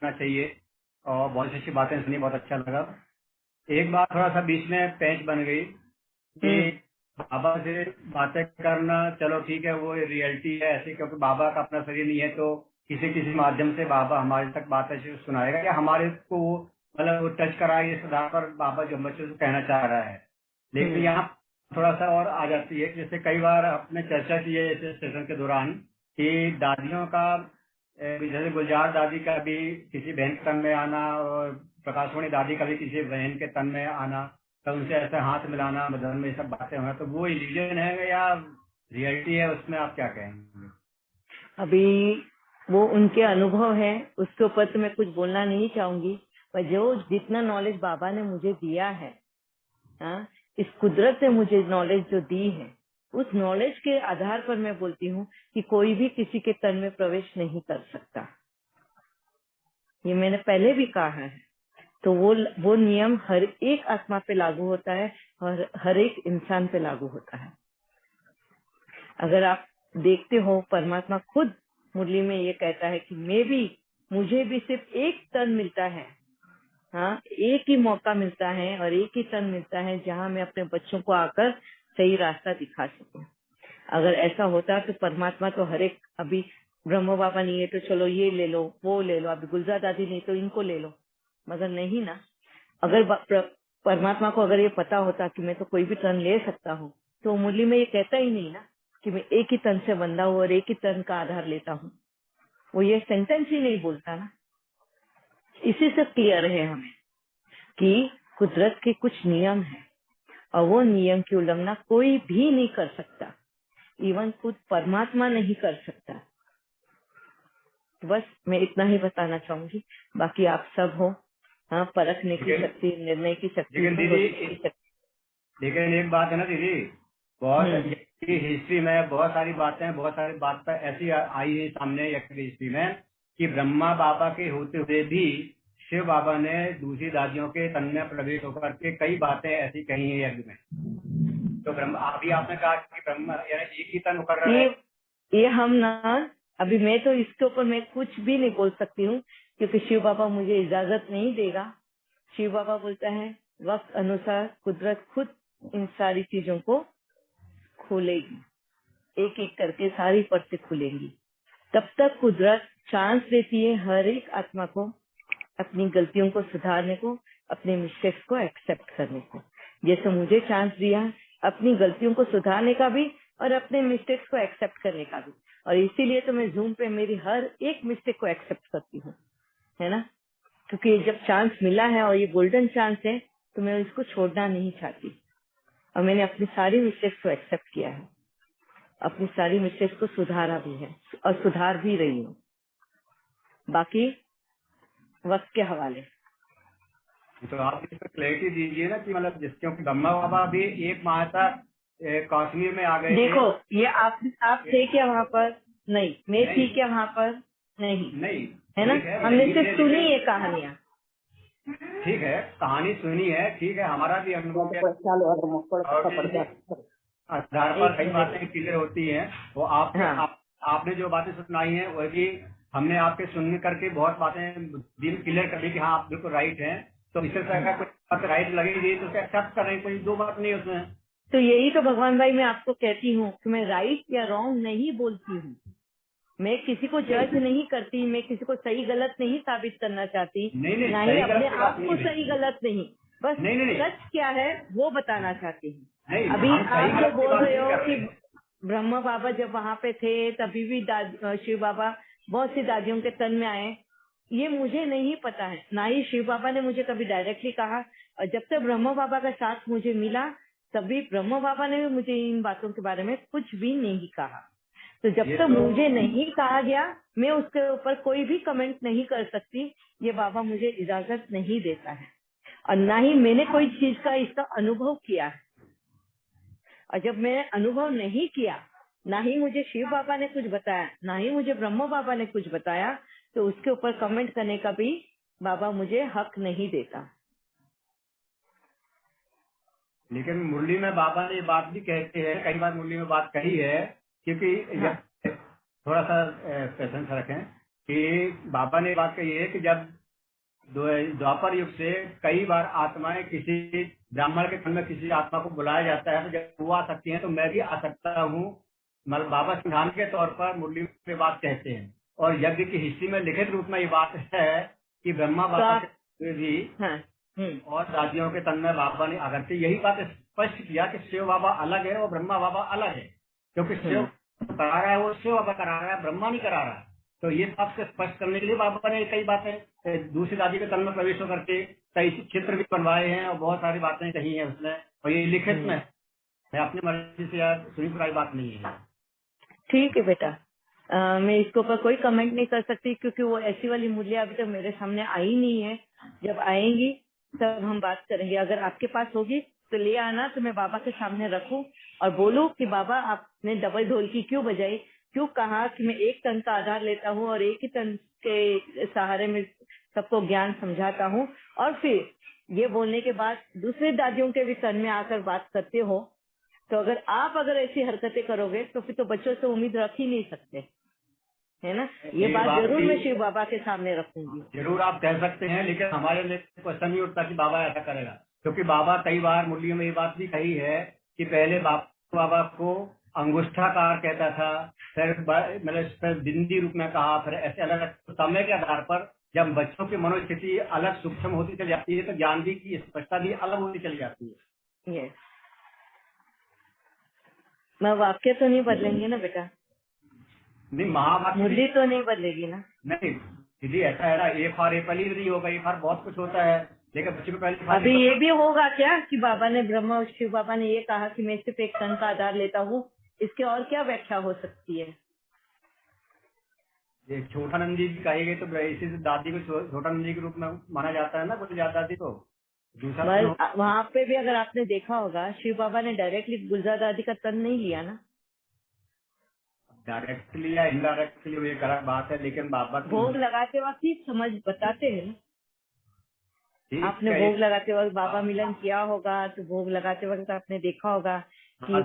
करना चाहिए और बहुत अच्छी बातें सुनी, बहुत अच्छा लगा। एक बात थोड़ा सा बीच में पेंच बन गई कि बाबा से बातें करना, चलो ठीक है वो रियलिटी है ऐसे, क्योंकि बाबा का अपना शरीर नहीं है तो किसी किसी माध्यम से बाबा हमारे तक बातें सुनाएगा या हमारे को मतलब वो टच कराए, इस आधार पर बाबा जो बच्चों से कहना चाह रहा है। लेकिन यहाँ थोड़ा सा और आ जाती है, जैसे कई बार आपने चर्चा की है इस सेशन के दौरान कि दादियों का जैसे गुलजार दादी का भी किसी बहन के तन में आना और प्रकाशवाणी दादी का भी किसी बहन के तन में आना, तो उनसे ऐसे हाथ मिलाना मदन में, ये सब बातें होना, तो वो इल्यूजन है या रियलिटी है, उसमें आप क्या कहेंगे? अभी वो उनके अनुभव है, उसके ऊपर तो मैं कुछ बोलना नहीं चाहूंगी, पर जो जितना नॉलेज बाबा ने मुझे दिया है, हाँ, इस कुदरत ने मुझे नॉलेज जो दी है, उस नॉलेज के आधार पर मैं बोलती हूँ कि कोई भी किसी के तन में प्रवेश नहीं कर सकता। ये मैंने पहले भी कहा है। तो वो नियम हर एक आत्मा पे लागू होता है और हर एक इंसान पे लागू होता है। अगर आप देखते हो, परमात्मा खुद मुरली में ये कहता है कि मुझे भी सिर्फ एक तन मिलता है, हाँ, एक ही मौका मिलता है और एक ही तन मिलता है जहाँ मैं अपने बच्चों को आकर सही रास्ता दिखा सकूं। अगर ऐसा होता तो परमात्मा तो हर एक, अभी ब्रह्म बाबा नहीं है तो चलो ये ले लो वो ले लो, अभी गुलजार दादी नहीं तो इनको ले लो, मगर नहीं ना। अगर परमात्मा को अगर ये पता होता कि मैं तो कोई भी तन ले सकता हूँ, तो मुरली में ये कहता ही नहीं ना कि मैं एक ही तन से बंधा हूँ और एक ही तन का आधार लेता हूँ। वो ये सेंटेंस ही नहीं बोलता ना। इसी से क्लियर है हमें कि कुदरत के कुछ नियम है और वो नियम की उल्लंघना कोई भी नहीं कर सकता, इवन खुद परमात्मा नहीं कर सकता। बस मैं इतना ही बताना चाहूंगी, बाकी आप सब हो, हाँ, परखने की शक्ति, निर्णय की शक्ति, लेकिन दीदी की शक्ति। लेकिन एक बात है ना दीदी, बहुत हिस्ट्री में बहुत सारी बातें ऐसी आई है सामने हिस्ट्री में कि ब्रह्मा बाबा के होते हुए भी शिव बाबा ने दूसरी दादियों के तन में प्रवेश होकर के कई बातें ऐसी कही है यज्ञ में। तो ब्रह्मा, अभी आपने कहा कि ब्रह्मा यानी एक ही तन कर रहा है। ये हम ना, अभी मैं तो इसके ऊपर मैं कुछ भी नहीं बोल सकती हूँ क्योंकि शिव बाबा मुझे इजाजत नहीं देगा। शिव बाबा बोलता है वक्त अनुसार कुदरत खुद इन सारी चीजों को खोलेगी, एक एक करके सारी परतें खुलेंगी। तब तक कुदरत चांस देती है हर एक आत्मा को अपनी गलतियों को सुधारने को, अपने मिस्टेक्स को एक्सेप्ट करने को। जैसे मुझे चांस दिया अपनी गलतियों को सुधारने का भी और अपने मिस्टेक्स को एक्सेप्ट करने का भी, और इसीलिए तो मैं जूम पे मेरी हर एक मिस्टेक को एक्सेप्ट करती हूँ, है ना, क्योंकि जब चांस मिला है और ये गोल्डन चांस है तो मैं इसको छोड़ना नहीं चाहती। और मैंने अपनी सारी मिस्टेक्स को एक्सेप्ट किया है, अपनी सारी मिस्टेक्स को सुधारा भी है और सुधार भी रही हूँ। बाकी वक्त के हवाले। तो आप इस पर क्लैरिटी दीजिए ना कि मतलब क्योंकि ब्रह्मा बाबा भी एक माह तक कश्मीर में आ गए थे। देखो ये आप थे क्या वहाँ पर? नहीं, मैं थी क्या वहाँ पर? नहीं, है ना। हमने सिर्फ सुनी ये कहानियाँ। ठीक है, कहानी सुनी है, ठीक है, हमारा भी अनुभव है आधार पर कई बातें क्लियर होती हैं। वो आपने जो बातें सुनाई हैं वह भी हमने आपके सुन करके बहुत बातें दिल क्लियर कर दी कि हाँ आप बिल्कुल राइट हैं। तो इससे अगर कुछ बात राइट लगेगी तो उसे एक्सेप्ट करें, कोई दो बात नहीं उसमें। तो यही तो भगवान भाई मैं आपको कहती हूँ कि मैं राइट या रॉन्ग नहीं बोलती हूँ, मैं किसी को जज नहीं करती, मैं किसी को सही गलत नहीं साबित करना चाहती, ना ही अपने आप को सही गलत नहीं, बस सच क्या है वो बताना चाहती हूँ। अभी आप जो बोल रहे हो कि ब्रह्मा बाबा जब वहाँ पे थे तभी भी शिव बाबा बहुत सी दादियों के तन में आए, ये मुझे नहीं पता है, ना ही शिव बाबा ने मुझे कभी डायरेक्टली कहा। और जब तक ब्रह्मा बाबा का साथ मुझे मिला तभी ब्रह्मा बाबा ने भी मुझे इन बातों के बारे में कुछ भी नहीं कहा। तो जब तक मुझे नहीं कहा गया मैं उसके ऊपर कोई भी कमेंट नहीं कर सकती, ये बाबा मुझे इजाजत नहीं देता है और ना ही मैंने कोई चीज का इसका अनुभव किया है। और जब मैंने अनुभव नहीं किया, ना ही मुझे शिव बाबा ने कुछ बताया, ना ही मुझे ब्रह्म बाबा ने कुछ बताया, तो उसके ऊपर कमेंट करने का भी बाबा मुझे हक नहीं देता। लेकिन मुरली में बाबा ने ये बात भी कहते हैं, कई बार मुरली में बात कही है, क्योंकि थोड़ा सा पेशेंस रखें कि बाबा ने बात कही है कि जब द्वापर युग से कई बार आत्माएं किसी ब्राह्मण के तन में किसी आत्मा को बुलाया जाता है, तो जब वो आ सकती हैं तो मैं भी आ सकता हूँ। मतलब बाबा संविधान के तौर पर मुरली में बात कहते हैं, और यज्ञ की हिस्ट्री में लिखित रूप में ये बात है कि ब्रह्मा तो बाबा आप के भी हाँ और दादियों के तन में बाबा ने आकर के यही बात स्पष्ट किया कि शिव बाबा अलग है और ब्रह्मा बाबा अलग है, क्योंकि शिव करा रहा है वो शिव बाबा करा रहा है, ब्रह्मा नहीं करा रहा है। तो ये बात से स्पष्ट करने के लिए बाबा ने कई बातें दूसरी दादी के तन में प्रवेश होकर के कई चित्र भी बनवाए हैं और बहुत सारी बातें कही हैं उसने, और ये लिखित में है, अपनी मर्जी से यार सुनी सुनाई बात नहीं है। ठीक है बेटा। मैं इसके ऊपर कोई कमेंट नहीं कर सकती क्योंकि वो ऐसी वाली मूल्य अभी तक मेरे सामने आई नहीं है। जब आएंगी तब हम बात करेंगे। अगर आपके पास होगी तो ले आना, तो मैं बाबा के सामने रखूं और बोलूं कि बाबा आपने डबल ढोल की क्यों बजाई, क्यों कहा कि मैं एक तन का आधार लेता हूँ और एक ही तन के सहारे में सबको ज्ञान समझाता हूँ, और फिर ये बोलने के बाद दूसरे दादियों के भी तन में आकर बात करते हो। तो अगर ऐसी हरकतें करोगे तो फिर तो बच्चों से उम्मीद रख ही नहीं सकते, है ना। ये बात जरूर मैं शिव बाबा के सामने रखूंगी। जरूर आप कह सकते हैं, लेकिन हमारे लिए क्वेश्चन नहीं उठता कि बाबा ऐसा करेगा, क्योंकि बाबा कई बार मुरलियों में ये बात भी कही है कि पहले बाबा को अंगुष्ठाकार कहता था, फिर मतलब बिंदी रूप में कहा, फिर ऐसे अलग अलग समय के आधार पर जब बच्चों की मनोस्थिति अलग सूक्ष्म होती चली जाती है तो ज्ञान भी की स्पष्टता भी अलग होती चली जाती है। यस, मैं वाक्य तो नहीं बदलेंगे ना बेटा, नहीं महावाक्य मुरली तो नहीं बदलेगी ना। नहीं दीदी, ऐसा है ना, एक बार एपल ही नहीं होगा, एक बार बहुत कुछ होता है, लेकिन बच्चे को पहले अभी ये भी होगा क्या कि बाबा ने ब्रह्मा और शिव बाबा ने ये कहा कि मैं सिर्फ एक तन का आधार लेता हूँ, इसके और क्या व्याख्या हो सकती है। ये छोटा नंदी जी कही गई, तो इसी से दादी को छोटा नंदी के रूप में माना जाता है ना, कुछ ज्यादा दादी को दूसरा बस वहाँ पे भी अगर आपने देखा होगा शिव बाबा ने डायरेक्टली गुलजार दादी का तन नहीं लिया ना, डायरेक्टली या इनडायरेक्टली वो एक अलग बात है, लेकिन बाबा भोग लगाते वक्त ही समझ बताते हैं ना। आपने भोग लगाते वक्त बाबा मिलन किया होगा, तो भोग लगाते वक्त आपने देखा होगा कि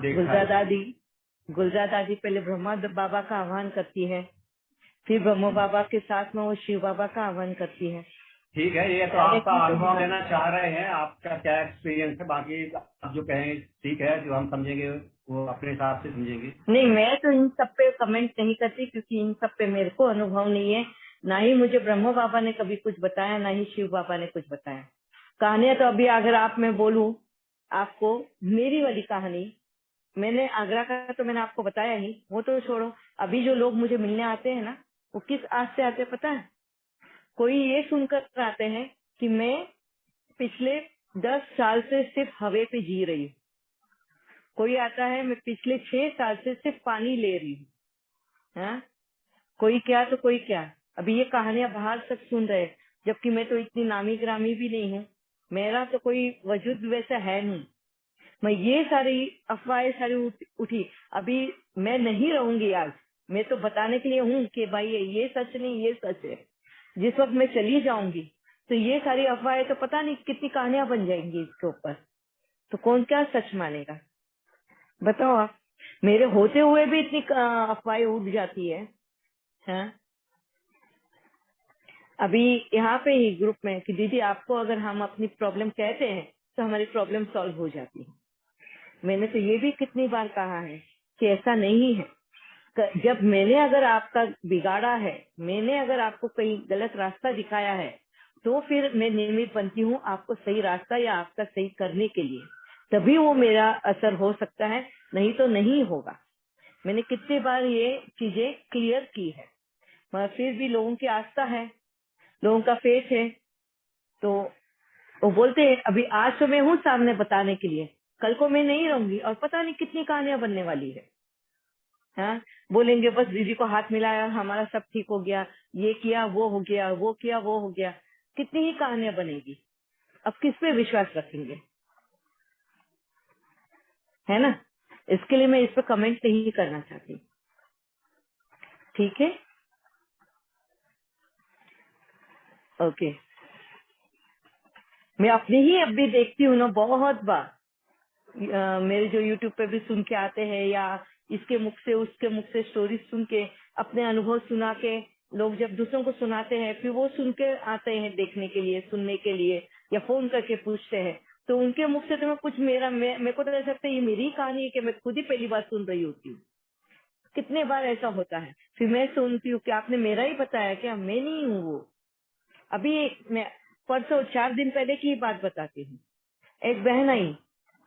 गुलजार दादी पहले ब्रह्मा बाबा का आह्वान करती है, फिर ब्रह्मा बाबा के साथ में वो शिव बाबा का आह्वान करती है। ठीक है, ये तो आपका अनुभव लेना चाह रहे हैं, आपका क्या एक्सपीरियंस है, बाकी आप जो कहें ठीक है, जो हम समझेंगे वो अपने हिसाब से समझेंगे। नहीं, मैं तो इन सब पे कमेंट नहीं करती क्योंकि इन सब पे मेरे को अनुभव नहीं है, ना ही मुझे ब्रह्मा बाबा ने कभी कुछ बताया, ना ही शिव बाबा ने कुछ बताया। कहानियां तो अभी अगर आप मैं बोलूं आपको मेरी वाली कहानी, मैंने आगरा का तो मैंने आपको बताया ही, वो तो छोड़ो। अभी जो लोग मुझे मिलने आते हैं ना, वो किस आस से आते हैं पता है? कोई ये सुनकर आते हैं कि मैं पिछले 10 साल से सिर्फ हवा पे जी रही हूँ। कोई आता है मैं पिछले 6 साल से सिर्फ पानी ले रही हूँ। हाँ? कोई क्या तो कोई क्या। अभी ये कहानियां बाहर तक सुन रहे हैं, जबकि मैं तो इतनी नामी ग्रामी भी नहीं हूँ, मेरा तो कोई वजूद वैसा है नहीं। मैं ये सारी अफवाहें सारी उठी। अभी मैं नहीं रहूंगी आज, मैं तो बताने के लिए हूँ कि भाई ये सच नहीं, ये सच है। जिस वक्त मैं चली जाऊंगी तो ये सारी अफवाहें तो पता नहीं कितनी कहानियां बन जाएंगी इसके ऊपर, तो कौन क्या सच मानेगा बताओ आप। मेरे होते हुए भी इतनी अफवाहें उड़ जाती है। हाँ? अभी यहाँ पे ही ग्रुप में कि दीदी आपको अगर हम अपनी प्रॉब्लम कहते हैं तो हमारी प्रॉब्लम सॉल्व हो जाती है। मैंने तो ये भी कितनी बार कहा है कि ऐसा नहीं है। जब मैंने अगर आपका बिगाड़ा है, मैंने अगर आपको कहीं गलत रास्ता दिखाया है, तो फिर मैं निर्मित बनती हूँ आपको सही रास्ता या आपका सही करने के लिए, तभी वो मेरा असर हो सकता है, नहीं तो नहीं होगा। मैंने कितनी बार ये चीजें क्लियर की है, मगर फिर भी लोगों की आस्था है, लोगों का फेथ है, तो वो बोलते हैं अभी आज तो मैं हूँ सामने बताने के लिए, कल को मैं नहीं रहूंगी और पता नहीं कितनी कहानियां बनने वाली है। हाँ? बोलेंगे बस दीदी को हाथ मिलाया हमारा सब ठीक हो गया, ये किया वो हो गया, वो किया वो हो गया, कितनी ही कहानियां बनेगी। अब किस पे विश्वास रखेंगे, है ना। इसके लिए मैं इस पर कमेंट नहीं करना चाहती। ठीक है, ओके। मैं अपने ही अब भी देखती हूँ ना बहुत बार, मेरे जो यूट्यूब पे भी सुन के आते हैं या इसके मुख से उसके मुख से स्टोरी सुन के अपने अनुभव सुना के लोग जब दूसरों को सुनाते हैं, फिर वो सुन के आते हैं देखने के लिए, सुनने के लिए, या फोन करके पूछते हैं, तो उनके मुख से तो मैं कुछ मेरे को तो ऐसा लगता है ये मेरी ही कहानी है कि मैं खुद ही पहली बार सुन रही होती हूँ। कितने बार ऐसा होता है, फिर मैं सुनती हूँ कि आपने मेरा ही बताया क्या, मैं नहीं हूँ वो। अभी मैं परसों 4 दिन पहले की ही बात बताती हूँ। एक बहन आई,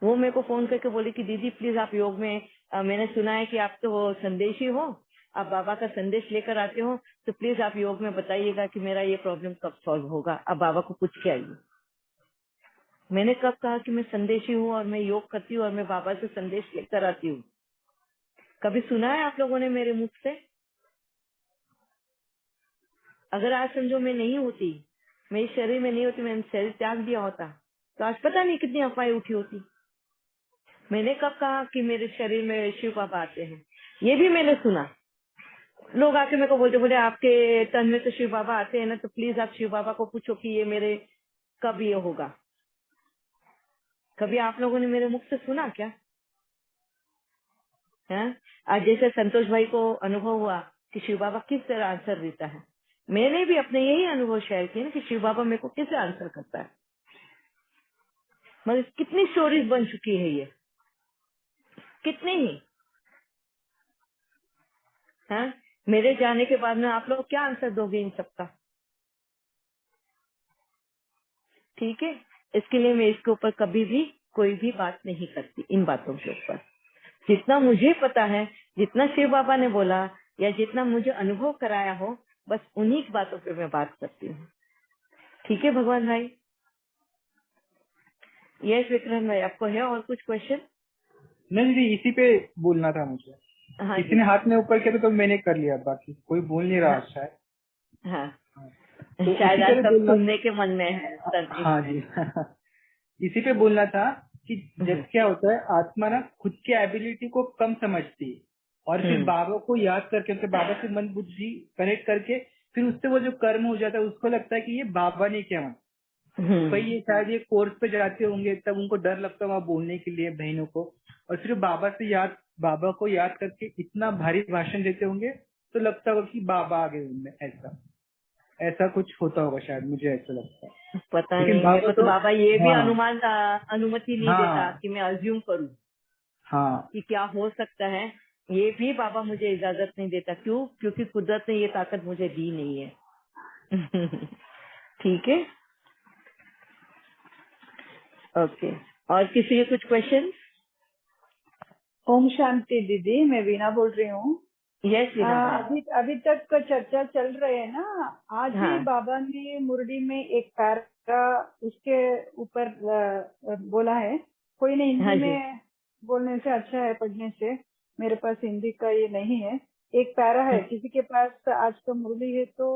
वो मेरे को फोन करके बोली कि दीदी प्लीज आप योग में, मैंने सुना है कि आप तो वो संदेशी हो, आप बाबा का संदेश लेकर आते हो, तो प्लीज आप योग में बताइएगा कि मेरा ये प्रॉब्लम कब सॉल्व होगा, आप बाबा को पूछ के आइए। मैंने कब कहा कि मैं संदेशी हूँ और मैं योग करती हूँ और मैं बाबा से संदेश लेकर आती हूँ? कभी सुना है आप लोगों ने मेरे मुख से? अगर आज समझो मैं नहीं होती, मेरे शरीर में नहीं होती, मैंने शरीर त्याग दिया होता, तो आज पता नहीं कितनी अफवाहें उठी होती। मैंने कब कहा कि मेरे शरीर में शिव बाबा आते हैं? ये भी मैंने सुना। लोग आके मेरे को बोले आपके तन में तो शिव बाबा आते हैं ना, तो प्लीज आप शिव बाबा को पूछो कि ये मेरे कब ये होगा। कभी आप लोगों ने मेरे मुख से सुना क्या है? आज जैसे संतोष भाई को अनुभव हुआ कि शिव बाबा किस तरह आंसर देता है, मैंने भी अपने यही अनुभव शेयर किए ना कि शिव बाबा मेरे को कैसे आंसर करता है। मगर कितनी स्टोरीज बन चुकी है ये, कितनी ही है। मेरे जाने के बाद में आप लोग क्या आंसर दोगे इन सबका? ठीक है, इसके लिए मैं इसके ऊपर कभी भी कोई भी बात नहीं करती, इन बातों के ऊपर। जितना मुझे पता है, जितना शिव बाबा ने बोला या जितना मुझे अनुभव कराया हो, बस उन्हीं बातों पे मैं बात करती हूँ। ठीक है भगवान भाई? यस विक्रम भाई, आपको है और कुछ क्वेश्चन? नहीं दीदी, इसी पे बोलना था मुझे। हाँ किसी जी, ने हाथ में ऊपर किया तो मैंने कर लिया, बाकी कोई बोल नहीं रहा हाँ शायद। हाँ, हाँ, तो शायद इसी आज पे सब बोलना। सुनने के मन में है, हाँ सर्च जी में। इसी पे बोलना था कि जब क्या होता है, आत्मा ना खुद की एबिलिटी को कम समझती है, और फिर बाबा को याद करके, उनके बाबा से मन बुद्धि कनेक्ट करके, फिर उससे वो जो कर्म हो जाता है उसको लगता है कि ये बाबा ने क्या माना। कई ये शायद ये कोर्स पे जाते होंगे, तब उनको डर लगता है वहाँ बोलने के लिए बहनों को, और फिर बाबा को याद करके इतना भारी भाषण देते होंगे, तो लगता होगा कि बाबा आ गए उनमें। ऐसा कुछ होता होगा शायद, मुझे ऐसा लगता है। पता लेकिन नहीं, मेरे बाबा को तो तो, बाबा ये भी हाँ अनुमति नहीं देता हाँ कि मैं अज्यूम करूं हाँ कि क्या हो सकता है। ये भी बाबा मुझे इजाजत नहीं देता। क्यों? क्योंकि कुदरत ने ये ताकत मुझे दी नहीं है। ठीक है, ओके। और किसी के कुछ क्वेश्चन? ओम शांति दीदी, मैं वीणा बोल रही हूँ। यस वीणा भाई। अभी तक चर्चा चल रही है ना, आज ही हाँ बाबा ने मुरली में एक पैरा उसके ऊपर बोला है। कोई ने हाँ हिंदी जी, में बोलने से अच्छा है पढ़ने से, मेरे पास हिंदी का ये नहीं है। एक पैरा है, किसी के पास आज का मुरली है तो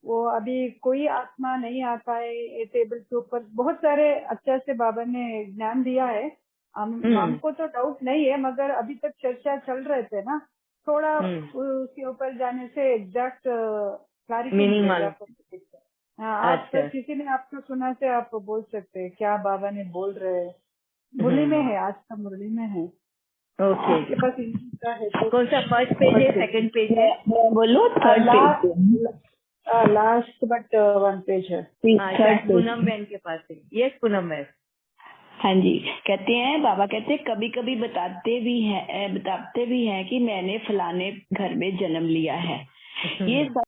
वो अभी कोई आत्मा नहीं आता है ये टेबल के ऊपर। बहुत सारे अच्छा से बाबा ने ज्ञान दिया है। हमको तो डाउट नहीं है, मगर अभी तक चर्चा चल रहे थे ना, थोड़ा उसके ऊपर जाने से एग्जैक्ट क्लैरिटी मीनिंग मिलेगा। मालूम। हाँ, आप अच्छा, किसी ने आपको सुना से आप बोल सकते हैं क्या बाबा ने बोल रहे हैं। मुरली में है, आज का मुरली में है। ओके। आपके पास हिंदी का है तो कौन सा फर्स्ट पेज है, सेकंड पेज है? बोलो third page last but 1 page है। Third page. पूनम बहन के पास है। यस पूनम बहन। हाँ जी, कहते हैं बाबा कहते हैं कभी कभी बताते भी हैं कि मैंने फलाने घर में जन्म लिया है। ये